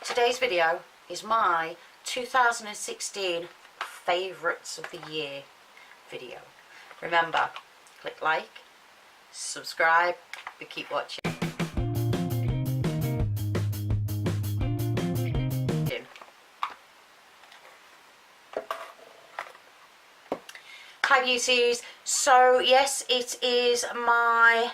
Today's video is my 2016 favourites of the year video. Remember, click like, subscribe, and keep watching. Hi Beauties, so yes, it is my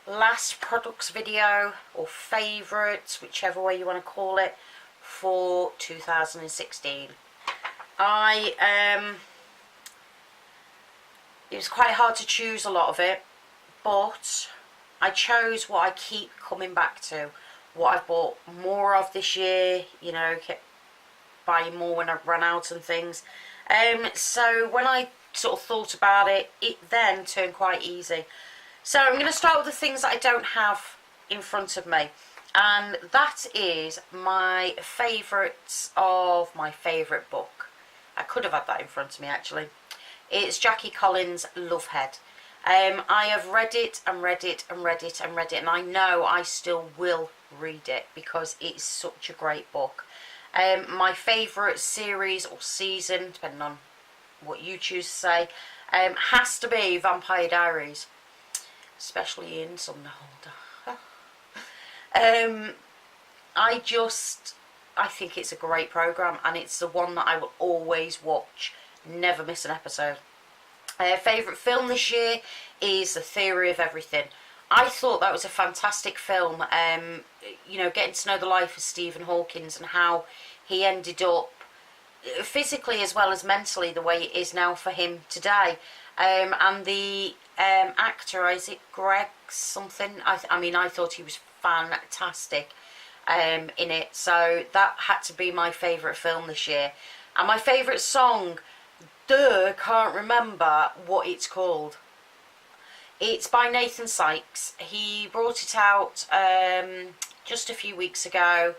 last products video or favourites, whichever way you want to call it, for 2016. It was quite hard to choose a lot of it, but I chose what I keep coming back to, what I've bought more of this year, you know, kept buying more when I've run out and things. So when I sort of thought about it, it then turned quite easy. So I'm going to start with the things that I don't have in front of me, and that is my favourites of my favourite book. I could have had that in front of me actually. It's Jackie Collins' Lovehead. I have read it and read it and read it and read it, and I know I still will read it because it's such a great book. My favourite series or season, depending on what you choose to say, has to be Vampire Diaries. Especially in Sumnerholder. I think it's a great programme, and it's the one that I will always watch, never miss an episode. Favourite film this year is The Theory of Everything. I thought that was a fantastic film, you know, getting to know the life of Stephen Hawking and how he ended up physically as well as mentally the way it is now for him today. And the actor, is it Greg something? I mean, I thought he was fantastic in it. So that had to be my favourite film this year. And my favourite song, can't remember what it's called. It's by Nathan Sykes. He brought it out just a few weeks ago.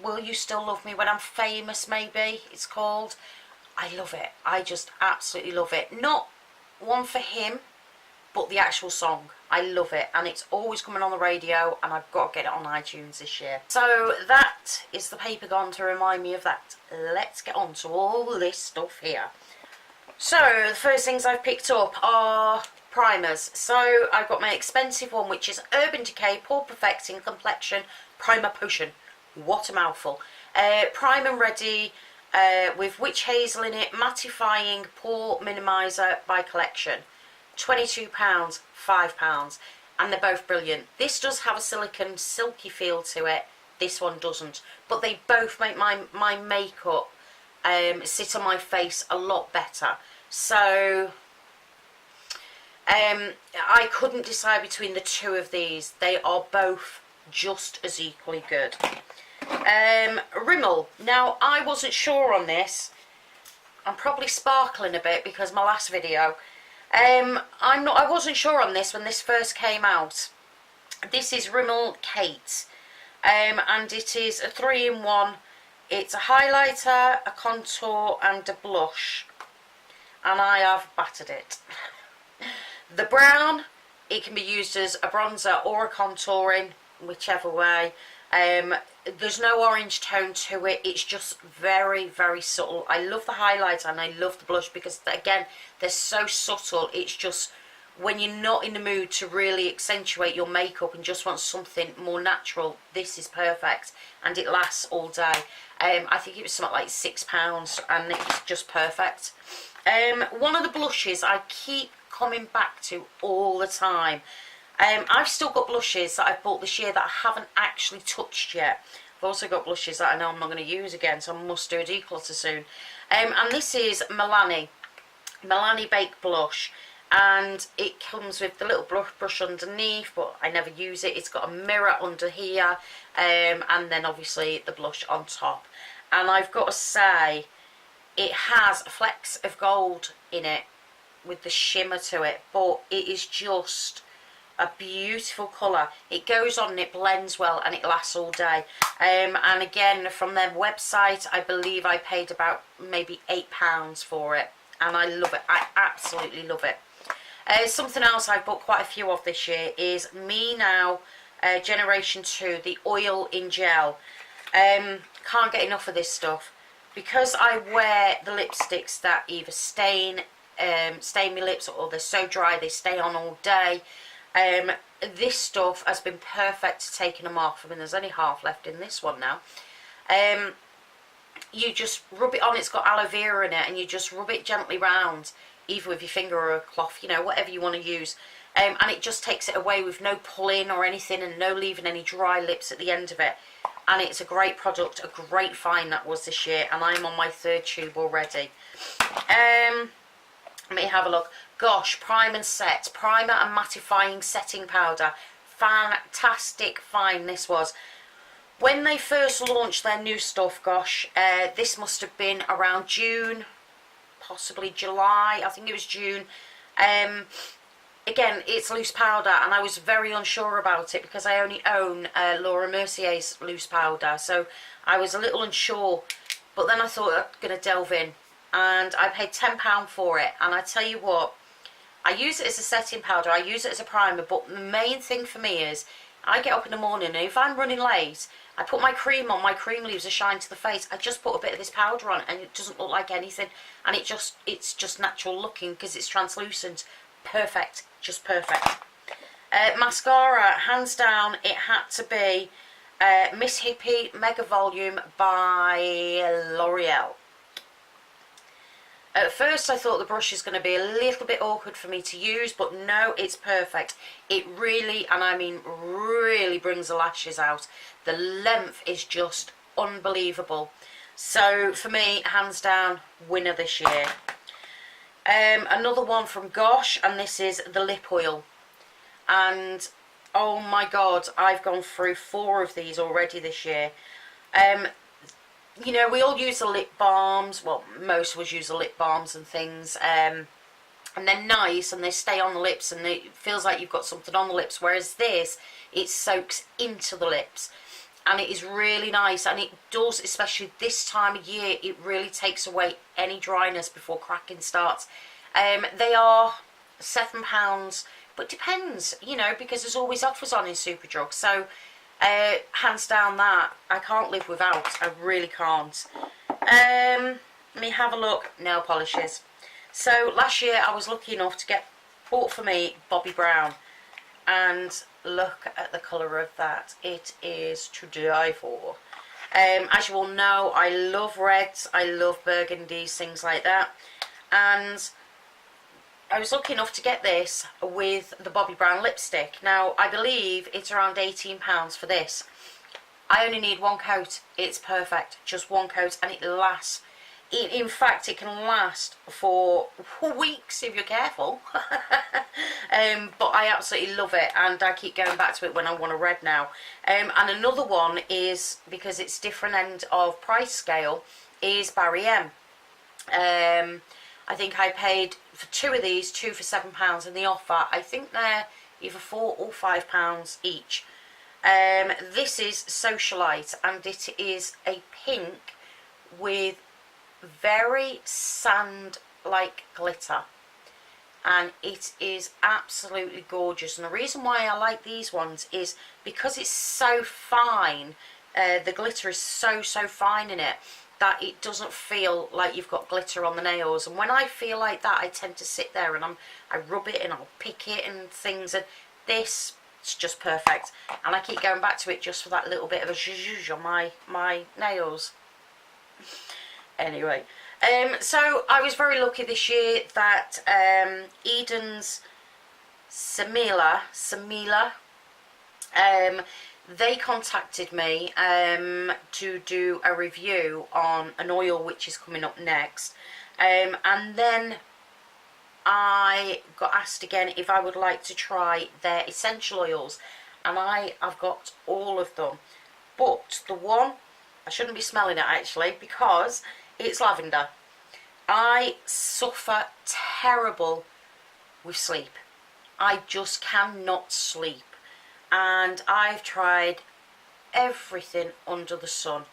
Will You Still Love Me When I'm Famous, maybe it's called. I love it. I just absolutely love it. Not one for him, but the actual song. I love it, and it's always coming on the radio, and I've got to get it on iTunes this year. So that is the paper gone to remind me of that. Let's get on to all this stuff here. So the first things I've picked up are primers. So I've got my expensive one, which is Urban Decay Pore Perfecting Complexion Primer Potion. What a mouthful. Prime and Ready with witch hazel in it, mattifying pore minimizer by Collection. £22, £5, and they're both brilliant. This does have a silicone silky feel to it, this one doesn't, but they both make my makeup sit on my face a lot better. So I couldn't decide between the two of these. They are both just as equally good. Rimmel. Now, I wasn't sure on this. I'm probably sparkling a bit because my last video. I wasn't sure on this when this first came out. This is Rimmel Kate, and it is a 3-in-1. It's a highlighter, a contour, and a blush, and I have battered it. The brown, it can be used as a bronzer or a contouring, whichever way. There's no orange tone to it. It's just very, very subtle. I love the highlighter and I love the blush because, again, they're so subtle. It's just when you're not in the mood to really accentuate your makeup and just want something more natural, this is perfect, and it lasts all day. I think it was something like £6, and it's just perfect. One of the blushes I keep coming back to all the time. I've still got blushes that I've bought this year that I haven't actually touched yet. I've also got blushes that I know I'm not going to use again, so I must do a declutter soon. And this is Milani Baked Blush, and it comes with the little brush underneath, but I never use it. It's got a mirror under here, and then obviously the blush on top. And I've got to say, it has flecks of gold in it with the shimmer to it, but it is just a beautiful colour. It goes on and it blends well, and it lasts all day. And again, from their website, I believe I paid about maybe £8 for it, and I love it. I absolutely love it. Something else I've bought quite a few of this year is Me Now Generation 2, the oil in gel. Can't get enough of this stuff. Because I wear the lipsticks that either stain my lips, or they're so dry they stay on all day, this stuff has been perfect to taking them off. I mean, there's only half left in this one now. You just rub it on. It's got aloe vera in it, and you just rub it gently round, either with your finger or a cloth, you know, whatever you want to use. And it just takes it away with no pulling or anything, and no leaving any dry lips at the end of it. And it's a great product, a great find that was this year, and I'm on my 3rd tube already. Let me have a look. Gosh, Prime and Set, primer and mattifying setting powder. Fantastic find this was. When they first launched their new stuff, gosh, this must have been around June, possibly July. I think it was June. Again, it's loose powder, and I was very unsure about it because I only own Laura Mercier's loose powder, so I was a little unsure. But then I thought I'm going to delve in, and I paid £10 for it. And I tell you what, I use it as a setting powder, I use it as a primer, but the main thing for me is I get up in the morning, and if I'm running late, I put my cream on, my cream leaves a shine to the face. I just put a bit of this powder on, and it doesn't look like anything, and it's just natural looking because it's translucent. Perfect, just perfect. Mascara, hands down, it had to be Miss Hippie Mega Volume by L'Oreal. At first I thought the brush is going to be a little bit awkward for me to use, but no, it's perfect. It really, and I mean really, brings the lashes out. The length is just unbelievable. So for me, hands down, winner this year. Another one from Gosh, and this is the lip oil. And oh my god, I've gone through 4 of these already this year. You know, we all use the lip balms. Well, most of us use the lip balms and things. And they're nice, and they stay on the lips, and it feels like you've got something on the lips. Whereas this, it soaks into the lips. And it is really nice, and it does, especially this time of year, it really takes away any dryness before cracking starts. They are £7, but depends, you know, because there's always offers on in Superdrug. So, hands down that, I can't live without, I really can't. Let me have a look. Nail polishes. So, last year I was lucky enough to get bought for me Bobbi Brown. And look at the colour of that. It is to die for. As you all know, I love reds, I love burgundies, things like that. And I was lucky enough to get this with the Bobbi Brown lipstick. Now, I believe it's around £18 for this. I only need 1 coat. It's perfect. Just 1 coat, and it lasts. In fact, it can last for weeks if you're careful. But I absolutely love it, and I keep going back to it when I want a red now. And another one is, because it's different end of price scale, is Barry M. I think I paid for 2 of these, 2 for £7 in the offer. I think they're either £4 or £5 each. This is Socialite, and it is a pink with very sand-like glitter, and it is absolutely gorgeous. And the reason why I like these ones is because it's so fine. The glitter is so fine in it that it doesn't feel like you've got glitter on the nails. And when I feel like that, I tend to sit there and I rub it and I'll pick it and things, and this, it's just perfect. And I keep going back to it just for that little bit of a zhuzh on my nails. Anyway, so I was very lucky this year that Eden's Samila, they contacted me to do a review on an oil which is coming up next. And then I got asked again if I would like to try their essential oils, and I've got all of them. But the one, I shouldn't be smelling it actually, because it's lavender. I suffer terrible with sleep. I just cannot sleep. And I've tried everything under the sun.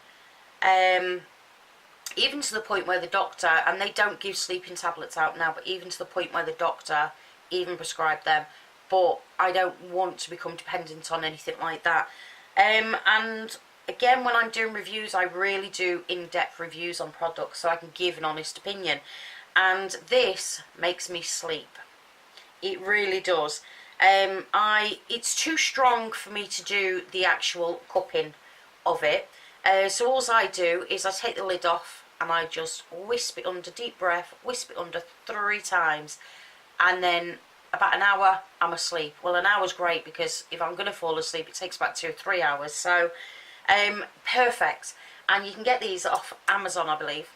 Even to the point where the doctor, and they don't give sleeping tablets out now, but even to the point where the doctor even prescribed them, but I don't want to become dependent on anything like that. And again, when I'm doing reviews, I really do in-depth reviews on products so I can give an honest opinion. And this makes me sleep. It really does. It's too strong for me to do the actual cupping of it. So all I do is I take the lid off and I just wisp it under, deep breath, wisp it under 3 times, and then about an hour I'm asleep. Well, an hour's great because if I'm going to fall asleep it takes about 2 or 3 hours. So perfect. And you can get these off Amazon, I believe.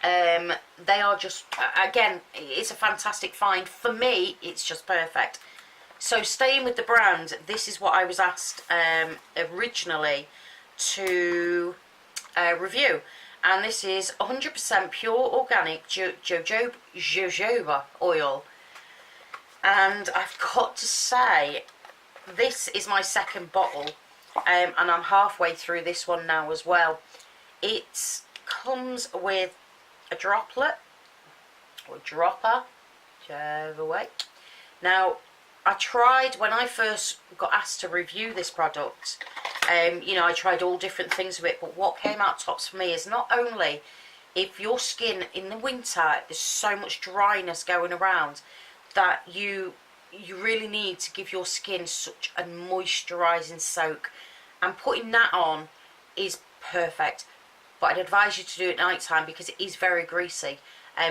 They are just, again, it's a fantastic find. For me, it's just perfect. So staying with the brand, this is what I was asked originally to review. And this is 100% pure organic jojoba oil. And I've got to say, this is my second bottle. And I'm halfway through this one now as well. It comes with a droplet or dropper, whichever way. Now, I tried, when I first got asked to review this product, you know, I tried all different things with it, but what came out tops for me is not only if your skin in the winter, there's so much dryness going around that you really need to give your skin such a moisturising soak, and putting that on is perfect. But I'd advise you to do it at night time because it is very greasy.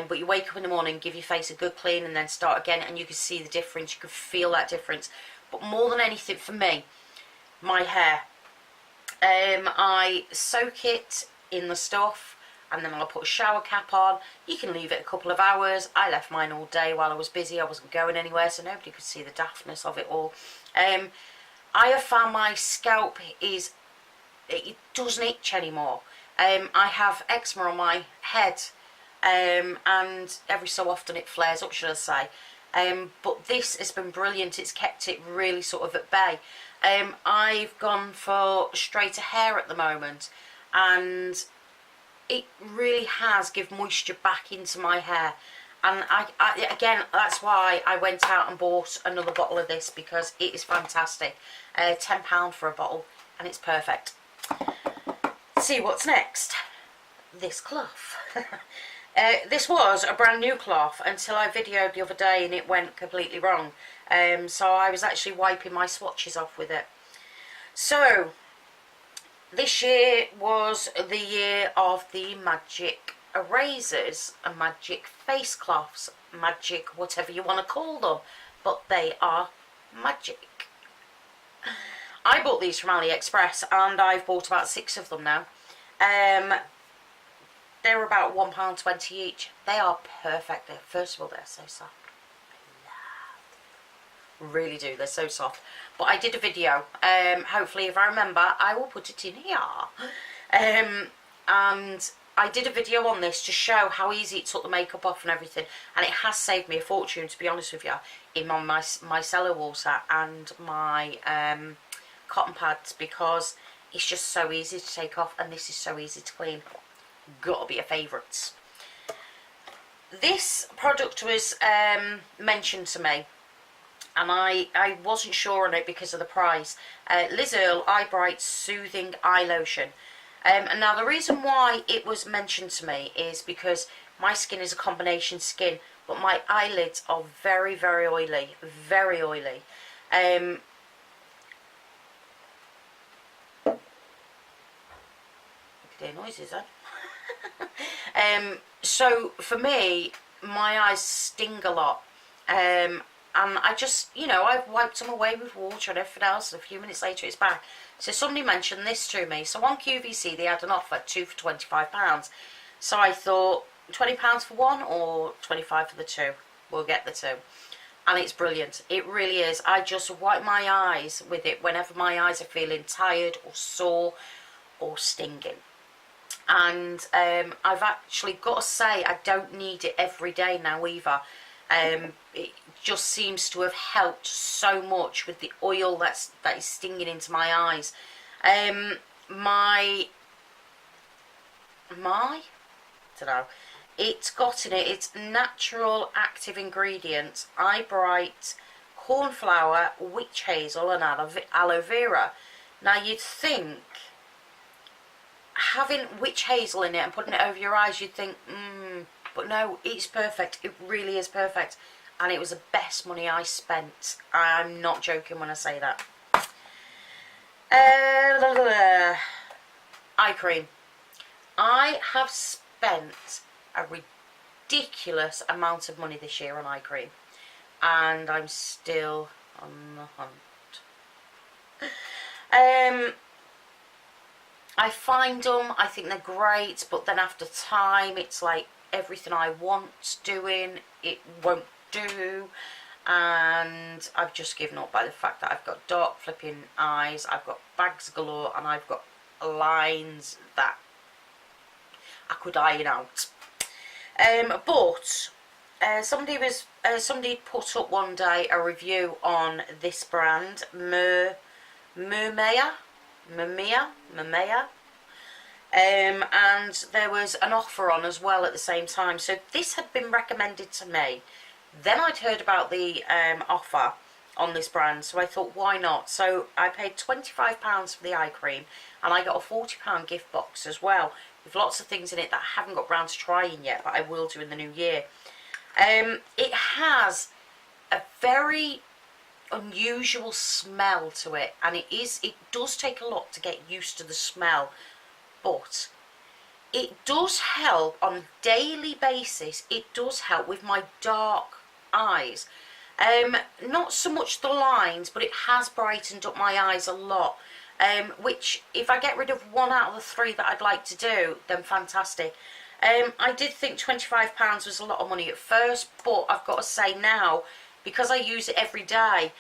But you wake up in the morning, give your face a good clean and then start again, and you can see the difference, you can feel that difference. But more than anything for me, my hair. I soak it in the stuff and then I'll put a shower cap on. You can leave it a couple of hours. I left mine all day while I was busy. I wasn't going anywhere, so nobody could see the daftness of it all. I have found my scalp it doesn't itch anymore. I have eczema on my head, and every so often it flares up, should I say. But this has been brilliant. It's kept it really sort of at bay. I've gone for straighter hair at the moment, and it really has given moisture back into my hair. And again, that's why I went out and bought another bottle of this, because it is fantastic. £10 for a bottle, and it's perfect. See what's next. This cloth. This was a brand new cloth until I videoed the other day and it went completely wrong. So I was actually wiping my swatches off with it. So this year was the year of the magic erasers and magic face cloths, magic whatever you want to call them, but they are magic. I bought these from AliExpress and I've bought about 6 of them now. They're about £1.20 each. They are perfect. First of all, they're so soft. Really do, they're so soft. But I did a video, hopefully if I remember I will put it in here, and I did a video on this to show how easy it took the makeup off and everything, and it has saved me a fortune, to be honest with you, in my micellar water and my cotton pads, because it's just so easy to take off, and this is so easy to clean. Gotta be a favourites. This product was mentioned to me, and I wasn't sure on it because of the price. Liz Earle Eye Bright Soothing Eye Lotion. And now the reason why it was mentioned to me is because my skin is a combination skin, but my eyelids are very, very oily. Very oily. Their noises, huh? So for me, my eyes sting a lot, and I just, you know, I've wiped them away with water and everything else, and a few minutes later it's back. So somebody mentioned this to me. So on QVC they had an offer, 2 for £25. So I thought, £20 for one or 25 for the 2? We'll get the 2. And it's brilliant. It really is. I just wipe my eyes with it whenever my eyes are feeling tired or sore or stinging. And I've actually got to say, I don't need it every day now either. It just seems to have helped so much with the oil that is stinging into my eyes. I don't know, it's got in it, it's natural active ingredients, Eye Bright cornflower, witch hazel and aloe vera. Now you'd think having witch hazel in it and putting it over your eyes, you'd think, but no, it's perfect. It really is perfect. And it was the best money I spent. I'm not joking when I say that. Eye cream. I have spent a ridiculous amount of money this year on eye cream. And I'm still on the hunt. I find them, I think they're great, but then after time, it's like everything I want doing, it won't do. And I've just given up by the fact that I've got dark flipping eyes, I've got bags galore, and I've got lines that I could iron out. But somebody put up one day a review on this brand, Murmea, and there was an offer on as well at the same time. So this had been recommended to me. Then I'd heard about the offer on this brand, so I thought, why not? So I paid £25 for the eye cream, and I got a £40 gift box as well, with lots of things in it that I haven't got round to trying yet, but I will do in the new year. It has a very unusual smell to it, and it does take a lot to get used to the smell, but it does help on a daily basis. It does help with my dark eyes. Not so much the lines, but it has brightened up my eyes a lot, which if I get rid of 1 out of the 3 that I'd like to do, then fantastic. I did think £25 was a lot of money at first, but I've got to say now, because I use it every day,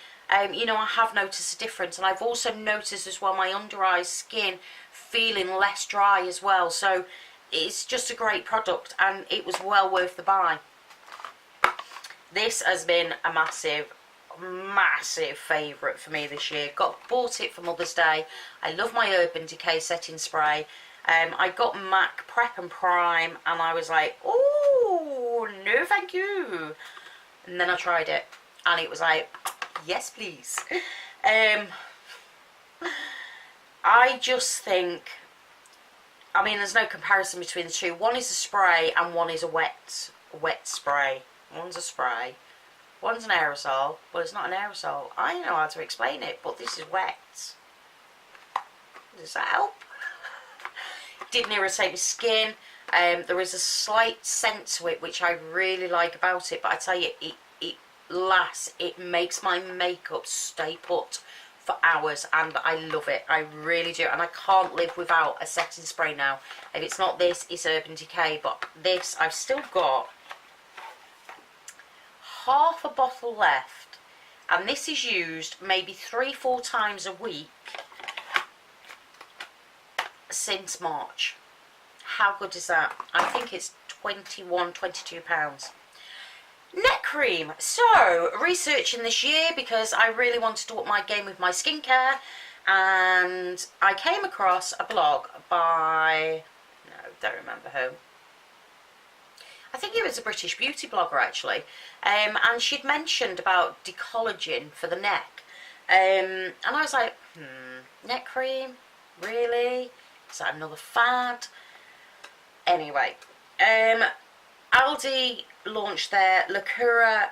you know, I have noticed a difference. And I've also noticed as well my under eye skin feeling less dry as well. So it's just a great product, and it was well worth the buy. This has been a massive favourite for me this year. Bought it for Mother's Day. I love my Urban Decay setting spray. I got MAC Prep and Prime, and I was like, oh, no thank you. And then I tried it, and it was like, yes please. I just think, I mean, there's no comparison between the two. One is a spray and one is a wet spray. One's a spray, one's an aerosol. Well, it's not an aerosol. I know how to explain it, but this is wet. Does that help? Didn't irritate my skin. There is a slight scent to it, which I really like about it, but I tell you, it lasts. It makes my makeup stay put for hours, and I love it. I really do, and I can't live without a setting spray now. If it's not this, it's Urban Decay, but this, I've still got half a bottle left, and this is used maybe 3-4 times a week since March. How good is that? I think it's £22. Neck cream. So, researching this year, because I really wanted to up my game with my skincare, and I came across a blog by, no, don't remember who. I think it was a British beauty blogger actually, and she'd mentioned about decollaging for the neck, and I was like, neck cream? Really? Is that another fad? Anyway, Aldi launched their Lacura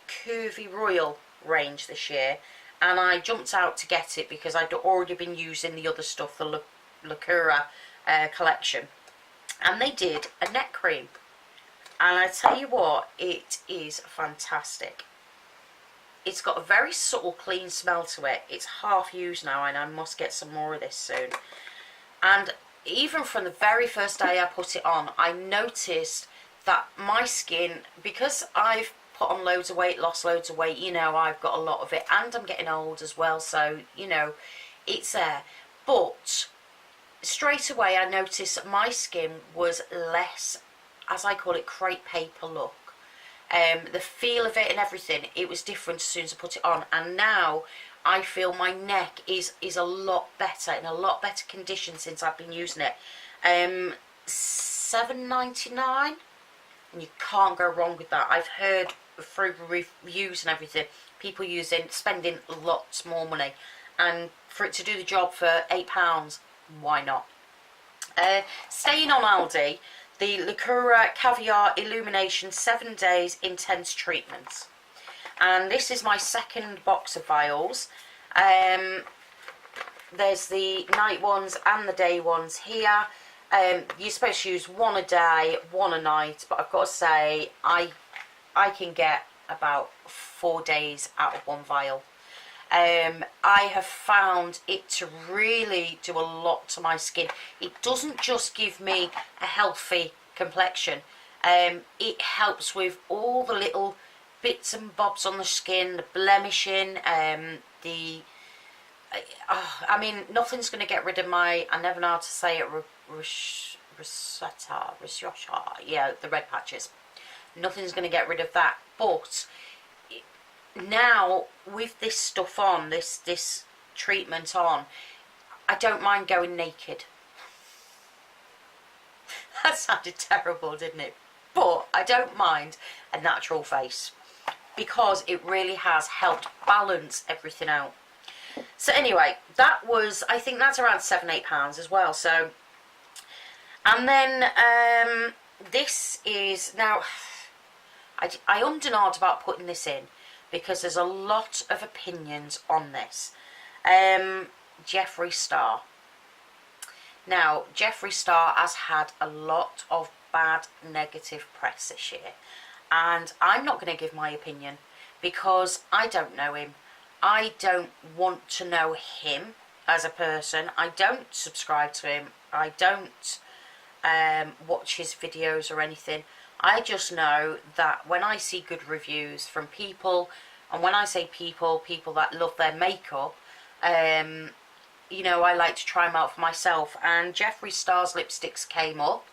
Curvy Royal range this year, and I jumped out to get it because I'd already been using the other stuff, the Lacura collection, and they did a neck cream, and I tell you what, it is fantastic. It's got a very subtle clean smell to it. It's half used now, and I must get some more of this soon. And even from the very first day I put it on, I noticed that my skin, because I've put on loads of weight, lost loads of weight, you know, I've got a lot of it, and I'm getting old as well, so, you know, it's there. But straight away I noticed that my skin was less, as I call it, crepe paper look. The feel of it and everything, it was different as soon as I put it on, and now I feel my neck is a lot better, in a lot better condition since I've been using it. £7.99, and you can't go wrong with that. I've heard through reviews and everything, people spending lots more money, and for it to do the job for £8, why not? Staying on Aldi, the Lacura Caviar Illumination 7 Days Intense Treatment, and this is my second box of vials. There's the night ones and the day ones here. You're supposed to use one a day, one a night, but I've got to say I can get about 4 days out of one vial. I have found it to really do a lot to my skin. It doesn't just give me a healthy complexion. It helps with all the little bits and bobs on the skin, the blemishing, I mean, nothing's going to get rid of my, I never know how to say it, rosacea, yeah, the red patches. Nothing's going to get rid of that. But now, with this stuff on, this treatment on, I don't mind going naked. That sounded terrible, didn't it? But I don't mind a natural face, because it really has helped balance everything out. So anyway, that was, I think that's around £7-8 as well. So, and then this is, now, I ummed and ahed about putting this in, because there's a lot of opinions on this. Jeffree Star. Now, Jeffree Star has had a lot of bad negative press this year, and I'm not going to give my opinion because I don't know him. I don't want to know him as a person. I don't subscribe to him. I don't watch his videos or anything. I just know that when I see good reviews from people, and when I say people that love their makeup, you know, I like to try them out for myself. And Jeffree Star's lipsticks came up,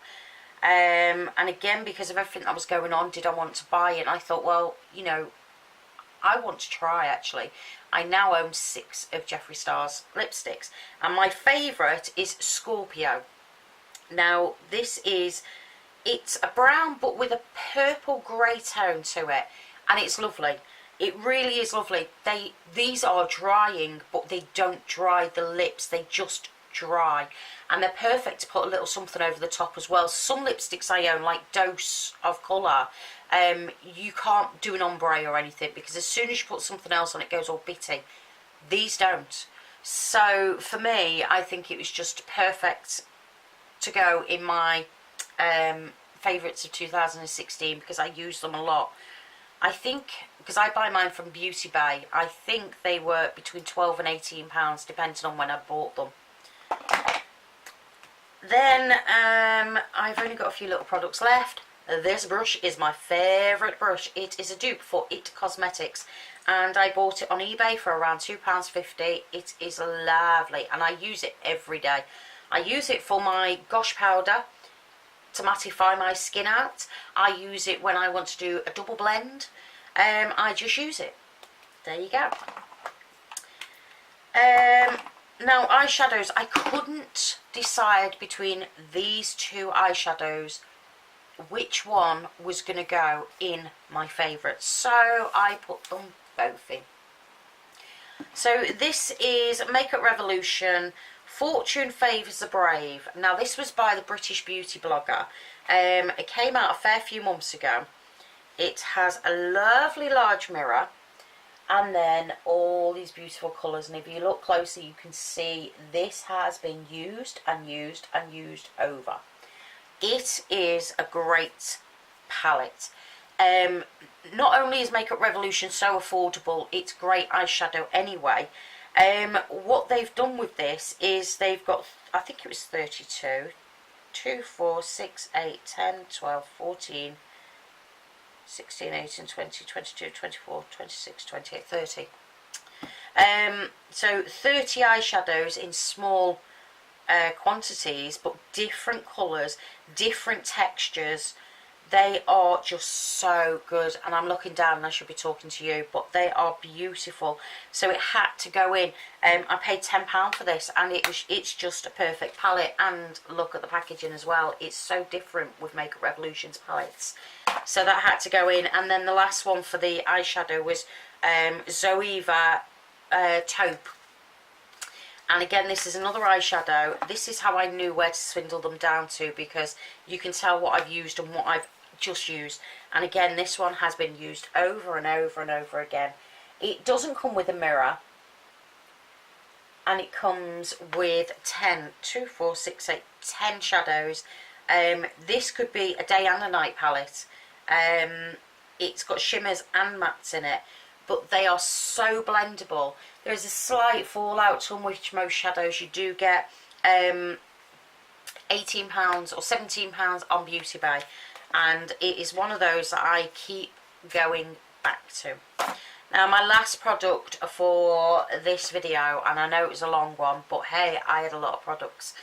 and again, because of everything that was going on, did I want to buy it? And I thought, well, you know, I want to try, actually. I now own 6 of Jeffree Star's lipsticks, and my favourite is Scorpio. Now, this is, it's a brown but with a purple grey tone to it, and it's lovely. It really is lovely. These are drying, but they don't dry the lips, they just dry, and they're perfect to put a little something over the top as well. Some lipsticks I own, like Dose of Colour, you can't do an ombre or anything, because as soon as you put something else on, it goes all bitty. These don't. So for me, I think it was just perfect to go in my favourites of 2016, because I use them a lot. I think, because I buy mine from Beauty Bay, I think they were between £12 and £18, depending on when I bought them. Then I've only got a few little products left. This brush is my favourite brush. It is a dupe for It Cosmetics, and I bought it on eBay for around £2.50. It is lovely, and I use it every day. I use it for my Gosh powder to mattify my skin out. I use it when I want to do a double blend. I just use it. There you go. Now, eyeshadows. I couldn't decide between these 2 eyeshadows which one was going to go in my favourites, so I put them both in. So this is Makeup Revolution Fortune Favours the Brave. Now, this was by the British beauty blogger. It came out a fair few months ago. It has a lovely large mirror, and then all these beautiful colours, and if you look closely you can see this has been used and used and used over. It is a great palette. Not only is Makeup Revolution so affordable, it's great eyeshadow anyway. What they've done with this is they've got, I think it was 32, 2, 4, 6, 8, 10, 12, 14, 16, 18, 20, 22, 24, 26, 28, 30. So 30 eyeshadows in small quantities, but different colours, different textures. They are just so good, and I'm looking down and I should be talking to you, but they are beautiful. So it had to go in. I paid £10 for this, and it's just a perfect palette. And look at the packaging as well. It's so different with Makeup Revolution's palettes. so that had to go in. And then the last one for the eyeshadow was Zoeva Taupe. And again, this is another eyeshadow. This is how I knew where to swindle them down to, because you can tell what I've used and what I've just used. And again, this one has been used over and over and over again. It doesn't come with a mirror, and it comes with 10 shadows. This could be a day and a night palette. It's got shimmers and mattes in it, but they are so blendable. There is a slight fallout to which most shadows you do get £18 or £17 on Beauty Bay, and it is one of those that I keep going back to. Now, my last product for this video, and I know it was a long one, but hey, I had a lot of products.